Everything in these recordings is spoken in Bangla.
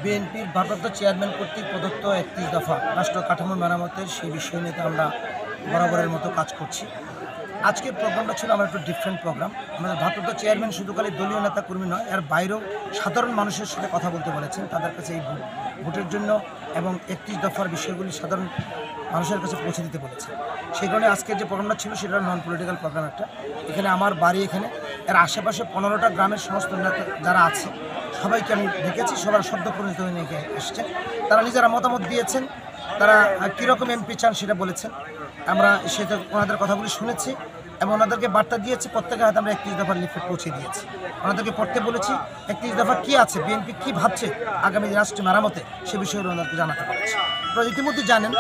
বিএনপির ভারপ্রাপ্ত চেয়ারম্যান কর্তৃক প্রদত্ত ৩১ দফা রাষ্ট্র কাঠামো মেরামতের সেই বিষয় নিয়ে আমরা বরাবরের মতো কাজ করছি। আজকের প্রোগ্রামটা ছিল আমার একটু ডিফারেন্ট প্রোগ্রাম। আমাদের ভারপ্রাপ্ত চেয়ারম্যান শুধু খালি দলীয় নেতা কর্মী নয়, এর বাইরেও সাধারণ মানুষের সাথে কথা বলতে বলেছেন, তাদের কাছে এই ভোটের জন্য এবং ৩১ দফার বিষয়গুলি সাধারণ মানুষের কাছে পৌঁছে দিতে বলেছে। সেই কারণে আজকের যে প্রোগ্রামটা ছিল সেটা নন পলিটিক্যাল প্রোগ্রাম একটা। এখানে আমার বাড়ি, এখানে এর আশেপাশে 15টা গ্রামের সমস্ত নেতা যারা আছে সবাইকে আমি দেখেছি, সবার শব্দ পরিণত হয়ে নিয়ে এসছে। তারা নিজেরা মতামত দিয়েছেন, তারা কীরকম এমপি চান সেটা বলেছেন। আমরা সেটা ওনাদের কথাগুলি শুনেছি এবং ওনাদেরকে বার্তা দিয়েছি। প্রত্যেকের হাতে আমরা 31 দফার লিফলেট পৌঁছে দিয়েছি। ওনাদেরকে পড়তে বলেছি 31 দফা কী আছে, বিএনপি কী ভাবছে আগামী রাষ্ট্র মেরামতে, সে বিষয়ে ওনাদেরকে জানাতে বলেছি। আপনারা ইতিমধ্যে জানেন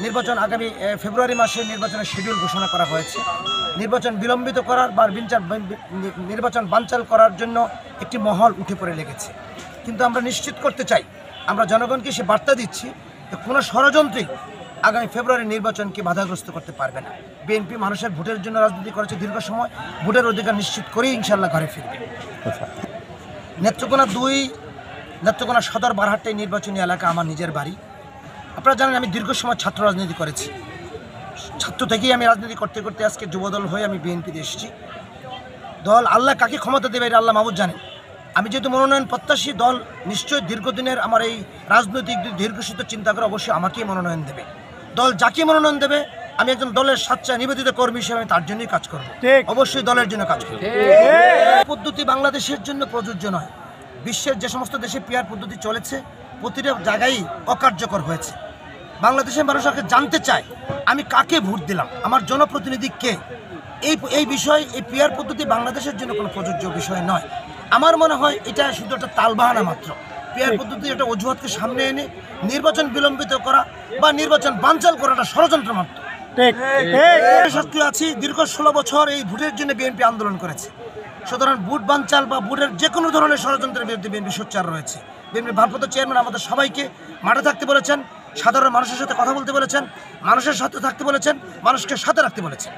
নির্বাচন আগামী ফেব্রুয়ারি মাসে নির্বাচনের শিডিউল ঘোষণা করা হয়েছে। নির্বাচন বিলম্বিত করার বা নির্বাচন বানচাল করার জন্য একটি মহল উঠে পড়ে লেগেছে। কিন্তু আমরা নিশ্চিত করতে চাই, আমরা জনগণকে সে বার্তা দিচ্ছি যে কোনো ষড়যন্ত্রী আগামী ফেব্রুয়ারি নির্বাচনকে বাধাগ্রস্ত করতে পারবে না। বিএনপি মানুষের ভোটের জন্য রাজনীতি করেছে দীর্ঘ সময়, ভোটের অধিকার নিশ্চিত করেই ইনশাল্লাহ ঘরে ফিরবে। নেত্রকোনা 2 নেত্রকোনা সদর বারহাট্টাই নির্বাচনী এলাকা আমার নিজের বাড়ি। আপনারা জানেন আমি দীর্ঘ সময় ছাত্র রাজনীতি করেছি। ছাত্র থেকেই আমি রাজনীতি করতে করতে আজকে যুবদল হয়ে আমি বিএনপিতে এসেছি। দল আল্লাহ কাকে ক্ষমতা দেবে এটা আল্লাহ মাহবুব জানেন। আমি যেহেতু মনোনয়ন প্রত্যাশী, দল নিশ্চয়ই দীর্ঘদিনের আমার এই রাজনৈতিক দীর্ঘসূত্র চিন্তা করে অবশ্যই আমাকেই মনোনয়ন দেবে। দল যাকে মনোনয়ন দেবে, আমি একজন দলের স্বাচ্ছা নিবেদিত কর্মী হিসেবে আমি তার জন্যই কাজ করব, অবশ্যই দলের জন্য কাজ করব। পদ্ধতি বাংলাদেশের জন্য প্রযোজ্য নয়। বিশ্বের যে সমস্ত দেশে পিআর পদ্ধতি চলেছে প্রতিটা জায়গায় অকার্যকর হয়েছে। বাংলাদেশের মানুষ আগে জানতে চায় আমি কাকে ভোট দিলাম, আমার জনপ্রতিনিধি কে। এই বিষয়, এই পিআর পদ্ধতি বাংলাদেশের জন্য কোনো প্রযোজ্য বিষয় নয়। আমার মনে হয় এটা শুধু একটা তালবাহানা মাত্র। পিআর পদ্ধতি একটা অজুহাতকে সামনে এনে নির্বাচন বিলম্বিত করা বা নির্বাচন বানচাল করাটা ষড়যন্ত্র মাত্র। সক্রিয় আছি, দীর্ঘ 16 বছর এই ভোটের জন্য বিএনপি আন্দোলন করেছে। সুতরাং ভোট বানচাল বা ভোটের যে কোনো ধরনের ষড়যন্ত্রের বিরুদ্ধে বিএনপি সোচ্চার রয়েছে। বিএনপির ভারপ্রাপ্ত চেয়ারম্যান আমাদের সবাইকে মাঠে থাকতে বলেছেন, সাধারণ মানুষের সাথে কথা বলতে বলেছেন, মানুষের সাথে থাকতে বলেছেন, মানুষকে সাথে রাখতে বলেছেন।